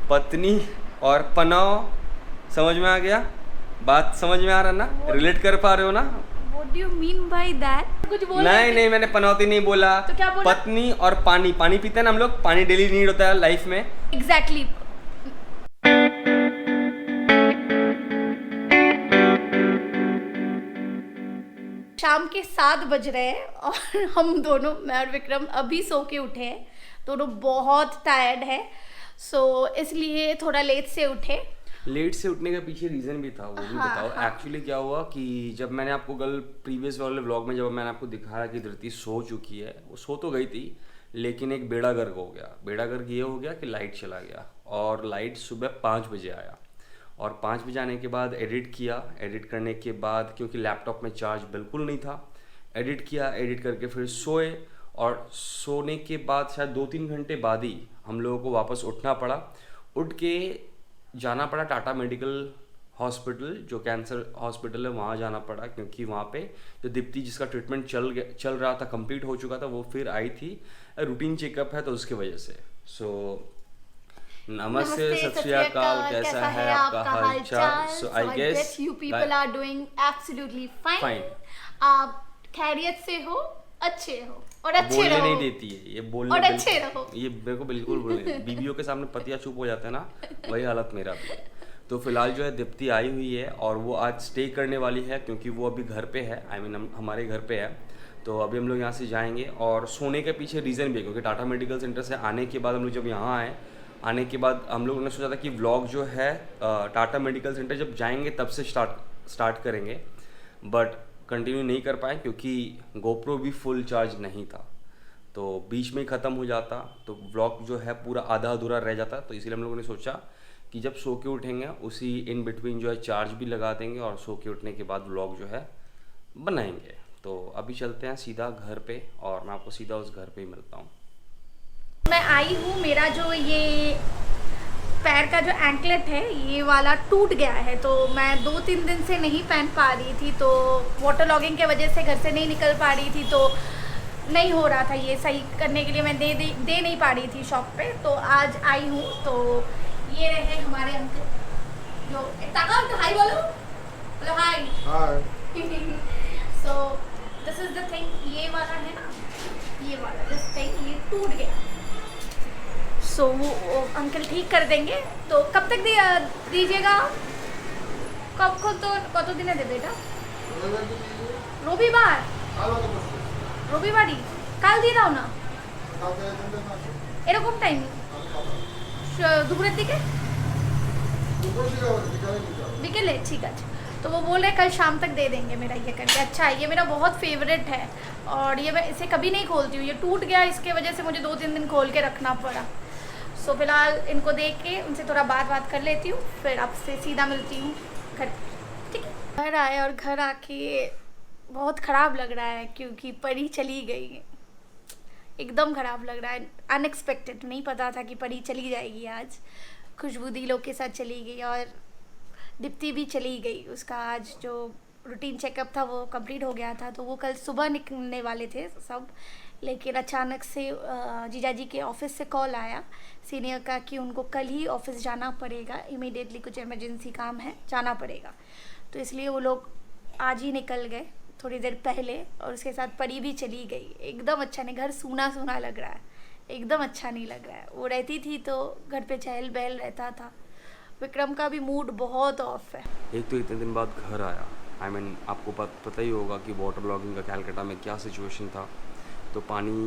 पत्नी और पनाव समझ में आ गया? बात समझ में आ रहा ना? रिलेट कर पा रहे हो ना? What do you mean by that? कुछ बोला? नहीं, मैंने पनौती नहीं बोला। तो क्या बोला? पत्नी और पानी पीते हैं ना हम लोग, पानी डेली नीड होता है लाइफ में। Exactly. शाम के 7 बज रहे हैं और हम दोनों, मैं और विक्रम, अभी सो के उठे हैं। दोनों बहुत टायर्ड है, सो इसलिए थोड़ा लेट से उठे। लेट से उठने का पीछे रीजन भी था, वो भी बताओ। हाँ। एक्चुअली क्या हुआ कि जब मैंने आपको कल प्रीवियस वाले व्लॉग में जब मैंने आपको दिखाया कि धरती सो चुकी है, वो सो तो गई थी लेकिन एक बेड़ा गर्क हो गया। बेड़ा गर्क ये हो गया कि लाइट चला गया और लाइट सुबह 5 बजे आया। और 5 बजे आने के बाद एडिट किया। एडिट करने के बाद क्योंकि लैपटॉप में चार्ज बिल्कुल नहीं था, एडिट किया। एडिट करके फिर सोए और सोने के बाद शायद 2-3 घंटे बाद ही हम लोगों को वापस उठना पड़ा। उठ के जाना पड़ा टाटा मेडिकल हॉस्पिटल, जो कैंसर हॉस्पिटल है, वहाँ जाना पड़ा क्योंकि वहाँ पे जो दीप्ति जिसका ट्रीटमेंट चल रहा था, कंप्लीट हो चुका था, वो फिर आई थी। रूटीन चेकअप है तो उसकी वजह से। सो नमस्ते, सत श्री अकाल, कैसा है आपका हालचाल? So I guess you people are doing absolutely fine. आप खैरियत से हो, अच्छे हो और अच्छे बोलने रहो। नहीं देती है ये, बोलने और अच्छे रहो। ये मेरे को बिल्कुल बोलने बीवियों के सामने पतिया चुप हो जाता है ना, वही हालत मेरा भी है। तो फिलहाल जो है दीप्ति आई हुई है और वो आज स्टे करने वाली है क्योंकि वो अभी घर पे है। आई मीन हमारे घर पे है। तो अभी हम लोग यहाँ से जाएंगे और सोने के पीछे रीज़न भी है क्योंकि टाटा मेडिकल सेंटर से आने के बाद हम लोग जब यहाँ आए, आने के बाद हम लोगों ने सोचा था कि व्लॉग जो है टाटा मेडिकल सेंटर जब जाएंगे तब से स्टार्ट करेंगे, बट कंटिन्यू नहीं कर पाए क्योंकि गोप्रो भी फुल चार्ज नहीं था। तो बीच में ही ख़त्म हो जाता तो व्लॉग जो है पूरा आधा अधूरा रह जाता। तो इसीलिए हम लोगों ने सोचा कि जब सो के उठेंगे उसी इन बिटवीन जो है चार्ज भी लगा देंगे और सो के उठने के बाद व्लॉग जो है बनाएंगे। तो अभी चलते हैं सीधा घर पे और मैं आपको सीधा उस घर पे ही मिलता हूँ। मैं आई हूँ, मेरा जो ये पैर का जो एंकलेट है ये वाला टूट गया है, तो मैं 2-3 दिन से नहीं पहन पा रही थी। तो वाटर लॉगिंग के वजह से घर से नहीं निकल पा रही थी, तो नहीं हो रहा था ये सही करने के लिए। मैं दे नहीं पा रही थी शॉप पे, तो आज आई हूँ। तो ये रहे हमारे अंकल जो हाई बोलो high. So this is the thing, ये वाला है ना, ये वाला दिस थिंग ये टूट गया। सो वो अंकल ठीक कर देंगे। तो कब तक दीजिएगा? कब को तो कत दिन दे बेटा? रविवार রবিবারই কাল দিয়ে দাও না, এরকম টাইম দুপুরের দিকে, বিকেলে? ठीक है। तो वो बोल रहे कल शाम तक दे देंगे मेरा ये करके। अच्छा, ये मेरा बहुत फेवरेट है और ये मैं इसे कभी नहीं खोलती हूँ। ये टूट गया, इसके वजह से मुझे 2-3 दिन खोल के रखना पड़ा। सो फिलहाल इनको देख के उनसे थोड़ा बात कर लेती हूँ, फिर आपसे सीधा मिलती हूँ घर। ठीक है। घर आए और घर आके बहुत ख़राब लग रहा है क्योंकि परी चली गई। एकदम ख़राब लग रहा है, अनएक्सपेक्टेड। नहीं पता था कि परी चली जाएगी आज। खुशबू दी लोग के साथ चली गई और दीप्ति भी चली गई। उसका आज जो रूटीन चेकअप था वो कंप्लीट हो गया था, तो वो कल सुबह निकलने वाले थे सब। लेकिन अचानक से जीजाजी के ऑफ़िस से कॉल आया सीनियर का कि उनको कल ही ऑफ़िस जाना पड़ेगा, इमीडिएटली कुछ इमरजेंसी काम है, जाना पड़ेगा। तो इसलिए वो लोग आज ही निकल गए थोड़ी देर पहले, और उसके साथ परी भी चली गई। एकदम अच्छा नहीं, घर सूना सूना लग रहा है, एकदम अच्छा नहीं लग रहा है। वो रहती थी तो घर पे चहल बहल रहता था। विक्रम का भी मूड बहुत ऑफ है। एक तो इतने दिन बाद घर आया। आई मीन आपको पता ही होगा कि वाटर लॉगिंग का कैलकाटा में क्या सिचुएशन था। तो पानी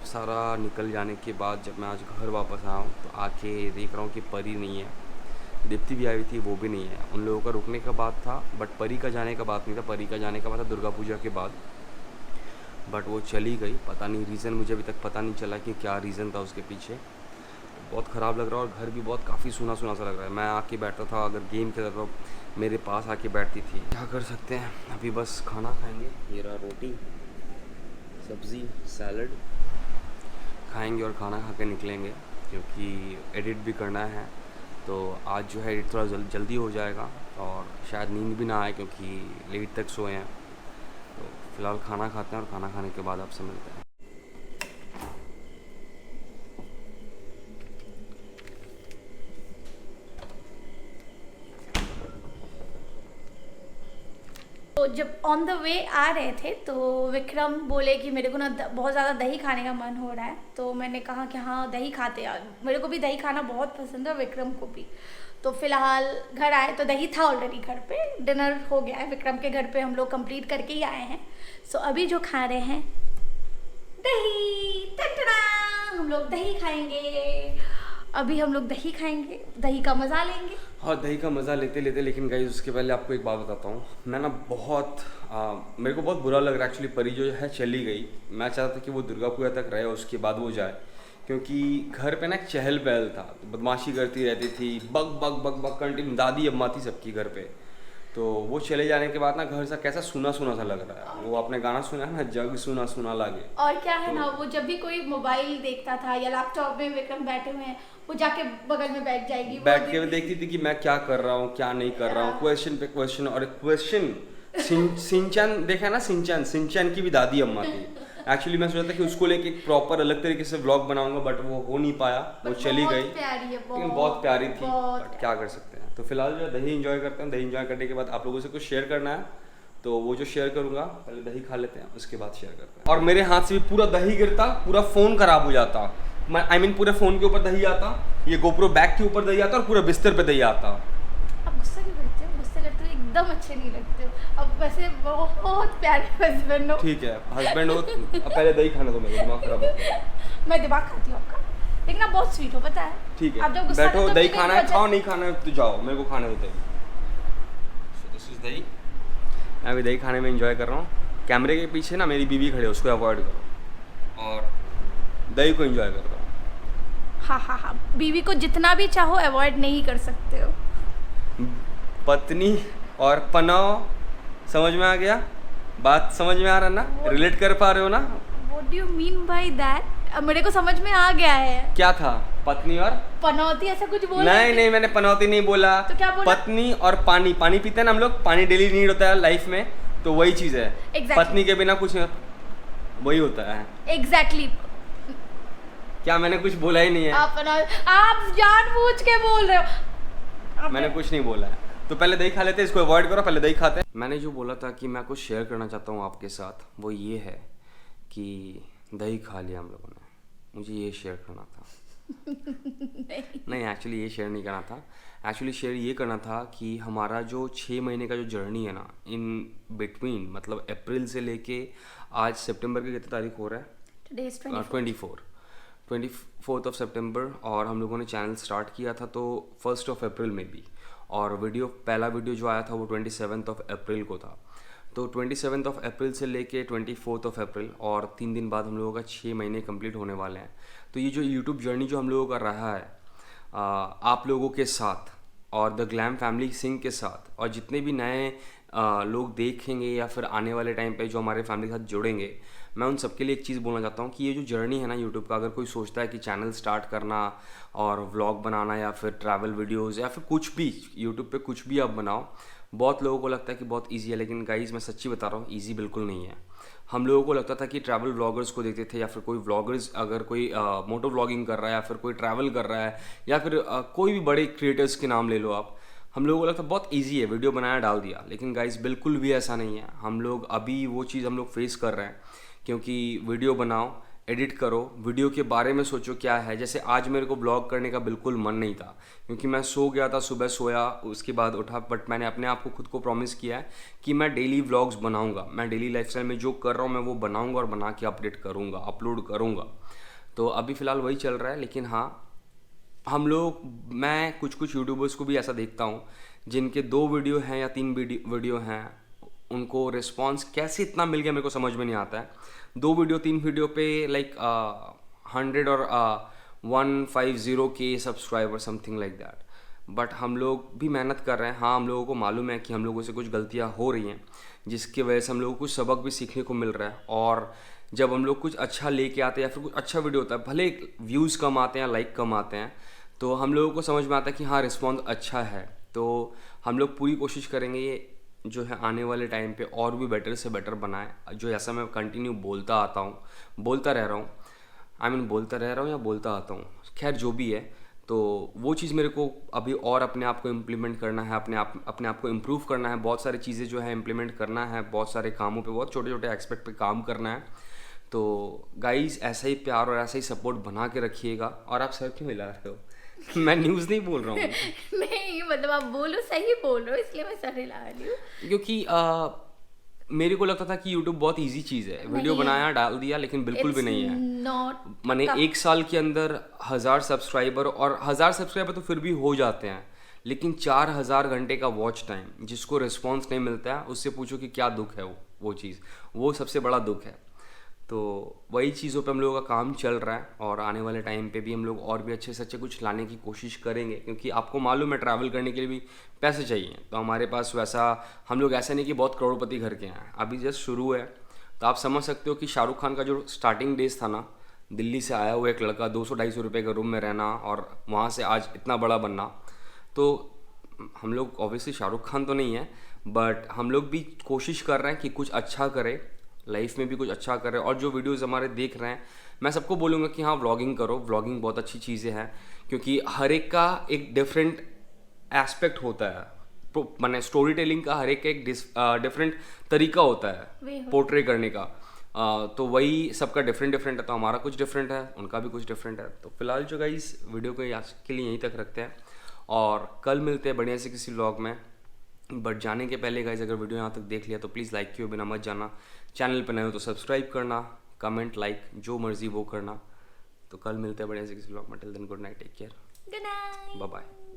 सारा निकल जाने के बाद जब मैं आज घर वापस आया हूँ तो आके देख रहा हूँ कि परी नहीं है, दीप्ति भी आई थी, वो भी नहीं है। उन लोगों का रुकने का बात था बट परी का जाने का बात नहीं था। परी का जाने का बात था दुर्गा पूजा के बाद, बट वो चली गई। पता नहीं रीज़न, मुझे अभी तक पता नहीं चला कि क्या रीज़न था उसके पीछे। बहुत ख़राब लग रहा है और घर भी बहुत काफ़ी सूना सूना सा लग रहा है। मैं आके बैठता था, अगर गेम खेलता था मेरे पास आके बैठती थी। क्या कर सकते हैं, अभी बस खाना खाएंगे। ये रहा रोटी, सब्ज़ी, सैलड खाएंगे और खाना खा के निकलेंगे क्योंकि एडिट भी करना है। तो आज जो है एडिट थोड़ा जल्दी हो जाएगा और शायद नींद भी ना आए क्योंकि लेट तक सोए हैं। तो फिलहाल खाना खाते हैं और खाना खाने के बाद आपसे मिलते हैं। तो जब ऑन द वे आ रहे थे तो विक्रम बोले कि मेरे को ना बहुत ज़्यादा दही खाने का मन हो रहा है। तो मैंने कहा कि हाँ दही खाते हैं, मेरे को भी दही खाना बहुत पसंद है, विक्रम को भी। तो फिलहाल घर आए तो दही था ऑलरेडी घर पे, डिनर हो गया है विक्रम के घर पे, हम लोग कंप्लीट करके ही आए हैं। सो अभी जो खा रहे हैं दही, टटड़ा, हम लोग दही खाएंगे। अभी हम लोग दही खाएंगे, दही का मज़ा लेंगे। हाँ, दही का मज़ा लेते लेते, लेकिन गाइस उसके पहले आपको एक बात बताता हूँ। मैं ना मेरे को बहुत बुरा लग रहा है एक्चुअली। परी जो है चली गई, मैं चाहता था कि वो दुर्गा पूजा तक रहे और उसके बाद वो जाए, क्योंकि घर पे ना एक चहल पहल था, तो बदमाशी करती रहती थी, bug bug bug bug continue, दादी अम्मा थी सबकी घर पे। तो वो चले जाने के बाद ना घर सा कैसा सूना सूना सा लग रहा है। वो आपने गाना सुना है ना, जग सूना सूना लागे। और क्या है ना, वो जब भी कोई मोबाइल देखता था या लैपटॉप में विक्रम बैठे हुए हैं, वो जाके बगल में बैठ जाएगी, बैठ के देखती थी कि मैं क्या कर रहा हूँ क्या नहीं कर रहा हूँ, क्वेश्चन पे क्वेश्चन। और क्वेश्चन सिंचन देखा ना, सिंचन की भी दादी अम्मा थी। एक्चुअली मैं सोचा था कि उसको लेके एक प्रॉपर अलग तरीके से व्लॉग बनाऊंगा, बट वो हो नहीं पाया, वो चली गई। लेकिन बहुत प्यारी थी, बट क्या कर सकते हैं। तो फिलहाल जो दही एंजॉय करते हैं, दही एंजॉय करने के बाद आप लोगों से कुछ शेयर करना है, तो वो जो शेयर करूंगा, पहले दही खा लेते हैं उसके बाद शेयर करते हैं। और मेरे हाथ से भी पूरा दही गिरता, पूरा फ़ोन खराब हो जाता। आई मीन पूरे फ़ोन के ऊपर दही आता, ये गोप्रो बैग के ऊपर दही आता और पूरा बिस्तर पे दही आता। अब गुस्सा क्यों करते हो? गुस्सा करते हो एकदम अच्छे नहीं लगते हो। अब वैसे बहुत प्यारे हस्बैंड हो। ठीक है, हस्बैंड हो। अब पहले दही खाने दो, मेरे दिमाग खराब होता है। मैं दिमाग खाती हूँ आपका, लेकिन आप बहुत स्वीट हो, पता है। ठीक है, आप जब गुस्सा बैठो, करते हो दही तो खाना है, खाओ, नहीं खाना है तो जाओ, मेरे को खाने दो दही। So this is दही। मैं अभी दही खाने में एंजॉय कर रहा हूँ। कैमरे के पीछे ना मेरी बीवी खड़ी है, उसको अवॉइड करो और दही को एंजॉय कर रहा हूँ। हाँ हाँ हाँ, बीवी को जितना भी चाहो अवॉइड नहीं कर सकते हो। पत्नी और पनाव, समझ में आ गया? बात समझ में आ रहा ना? रिलेट कर पा रहे हो ना? What do you mean by that? अब मेरे को समझ में आ गया है। क्या था? पत्नी और पनौती ऐसा कुछ बोला? नहीं, मैंने पनौती नहीं बोला। तो क्या बोला? पत्नी और पानी पीते हैं ना हम लोग, पानी डेली नीड होता है लाइफ में, तो वही चीज है। Exactly. पत्नी के बिना कुछ वही होता है। Exactly. क्या मैंने कुछ बोला ही नहीं है? आप जानबूझ के बोल रहे हो। मैंने कुछ नहीं बोला है। तो पहले दही खा लेते हैं, इसको अवॉइड करो, पहले दही खाते हैं। मैंने जो बोला था कि मैं कुछ शेयर करना चाहता हूँ आपके साथ, वो ये है कि दही खा लिया हम लोगों ने, मुझे ये शेयर करना था। नहीं, एक्चुअली ये शेयर नहीं करना था। एक्चुअली शेयर ये करना था कि हमारा जो 6 महीने का जो जर्नी है ना, इन बिटवीन, मतलब अप्रैल से लेके आज सितंबर की कितनी तारीख हो रहा है? Today is 24th ऑफ सितंबर। और हम लोगों ने चैनल स्टार्ट किया था तो 1st ऑफ अप्रैल में भी, और पहला वीडियो जो आया था वो 27th ऑफ अप्रैल को था। तो 27th ऑफ अप्रैल से लेके 24th ऑफ अप्रैल, और 3 दिन बाद हम लोगों का 6 महीने कंप्लीट होने वाले हैं। तो ये जो यूट्यूब जर्नी जो हम लोगों का रहा है आप लोगों के साथ और द ग्लैम फैमिली सिंह के साथ, और जितने भी नए लोग देखेंगे या फिर आने वाले टाइम पे जो हमारे फैमिली के साथ जुड़ेंगे, मैं उन सबके लिए एक चीज़ बोलना चाहता हूँ कि ये जो जर्नी है ना यूट्यूब का, अगर कोई सोचता है कि चैनल स्टार्ट करना और व्लॉग बनाना या फिर ट्रैवल वीडियोज़ या फिर कुछ भी यूट्यूब पे कुछ भी आप बनाओ, बहुत लोगों को लगता है कि बहुत इजी है, लेकिन गाइस मैं सच्ची बता रहा हूँ, इजी बिल्कुल नहीं है। हम लोगों को लगता था कि ट्रैवल व्लॉगर्स को देखते थे, या फिर कोई व्लॉगर्स, अगर कोई मोटो व्लॉगिंग कर रहा है या फिर कोई ट्रैवल कर रहा है या फिर कोई भी बड़े क्रिएटर्स के नाम ले लो आप, हम लोगों को लगता है बहुत इजी है, वीडियो बनाया डाल दिया। लेकिन गाइस बिल्कुल भी ऐसा नहीं है। हम लोग अभी वो चीज़ हम लोग फेस कर रहे हैं, क्योंकि वीडियो बनाओ, एडिट करो, वीडियो के बारे में सोचो क्या है। जैसे आज मेरे को ब्लॉग करने का बिल्कुल मन नहीं था, क्योंकि मैं सो गया था, सुबह सोया, उसके बाद उठा, बट मैंने अपने आप को खुद को प्रॉमिस किया है कि मैं डेली व्लॉग्स बनाऊंगा। मैं डेली लाइफस्टाइल में जो कर रहा हूँ मैं वो बनाऊंगा और बना के अपडेट करूँगा, अपलोड करूँगा। तो अभी फ़िलहाल वही चल रहा है। लेकिन हाँ, मैं कुछ यूट्यूबर्स को भी ऐसा देखता हूँ जिनके 2 वीडियो हैं या 3 वीडियो हैं, उनको रिस्पॉन्स कैसे इतना मिल गया मेरे को समझ में नहीं आता है। 2 वीडियो 3 वीडियो पे लाइक 100 और 150 के subscriber, something like that. But हम लोग भी मेहनत कर रहे हैं। हाँ, हम लोगों को मालूम है कि हम लोगों से कुछ गलतियाँ हो रही हैं, जिसकी वजह से हम लोगों को कुछ सबक भी सीखने को मिल रहा है। और जब हम लोग कुछ अच्छा लेके आते हैं या फिर कुछ अच्छा वीडियो होता है, भले व्यूज़ कम आते हैं, लाइक कम आते हैं, तो हम लोगों को समझ में आता है कि हाँ रिस्पॉन्स अच्छा है। तो हम लोग पूरी कोशिश करेंगे ये जो है आने वाले टाइम पे और भी बेटर से बेटर बनाए। जो ऐसा मैं कंटिन्यू बोलता आता हूँ, बोलता रह रहा हूँ या बोलता आता हूँ, खैर जो भी है। तो वो चीज़ मेरे को अभी और अपने आप को इम्प्लीमेंट करना है, अपने आप को इम्प्रूव करना है, बहुत सारी चीज़ें जो है इम्प्लीमेंट करना है, बहुत सारे कामों पे, बहुत छोटे छोटे एस्पेक्ट पे काम करना है। तो गाइस ऐसा ही प्यार और ऐसा ही सपोर्ट बना के रखिएगा। और आप सर क्यों हिला रहे हो? मैं न्यूज़ नहीं बोल रहा हूँ। नहीं मतलब आप बोलो, सही बोल रहे हो, इसलिए मैं सर हिला रही हूँ। क्योंकि मेरे को लगता था कि यूट्यूब बहुत इजी चीज़ है, वीडियो बनाया डाल दिया, लेकिन बिल्कुल भी नहीं है। नॉट मैंने 1 साल के अंदर 1000 सब्सक्राइबर, और 1000 सब्सक्राइबर तो फिर भी हो जाते हैं, लेकिन 4000 घंटे का वॉच टाइम, जिसको रिस्पॉन्स नहीं मिलता है, उससे पूछो कि क्या दुख है वो चीज़, वो सबसे बड़ा दुख है। तो वही चीज़ों पे हम लोगों का काम चल रहा है, और आने वाले टाइम पे भी हम लोग और भी अच्छे से अच्छे कुछ लाने की कोशिश करेंगे, क्योंकि आपको मालूम है ट्रैवल करने के लिए भी पैसे चाहिए। तो हमारे पास वैसा, हम लोग ऐसा नहीं कि बहुत करोड़पति घर के हैं, अभी जस्ट शुरू है। तो आप समझ सकते हो कि शाहरुख खान का जो स्टार्टिंग डेज था ना, दिल्ली से आया हुआ एक लड़का 200-250 रुपये के रूम में रहना, और वहाँ से आज इतना बड़ा बनना। तो हम लोग ऑब्वियसली शाहरुख खान तो नहीं है, बट हम लोग भी कोशिश कर रहे हैं कि कुछ अच्छा करें, लाइफ में भी कुछ अच्छा करें। और जो वीडियोस हमारे देख रहे हैं, मैं सबको बोलूँगा कि हाँ व्लॉगिंग करो, व्लॉगिंग बहुत अच्छी चीज़ें हैं, क्योंकि हर एक का एक डिफरेंट एस्पेक्ट होता है, माने स्टोरी टेलिंग का हर एक का एक डिफरेंट तरीका होता है पोर्ट्रे करने का। तो वही सबका डिफरेंट डिफरेंट है, तो हमारा कुछ डिफरेंट है, उनका भी कुछ डिफरेंट है। तो फिलहाल जो गाइस वीडियो को आज के लिए यहीं तक रखते हैं, और कल मिलते हैं बढ़िया से किसी व्लॉग में। बट जाने के पहले गाइस, अगर वीडियो यहाँ तक देख लिया तो प्लीज़ लाइक किए बिना मत जाना। चैनल पर नए हो तो सब्सक्राइब करना, कमेंट लाइक जो मर्जी वो करना। तो कल मिलते हैं बढ़िया से किसी व्लॉग में। Till then good night, take care, good night, bye bye.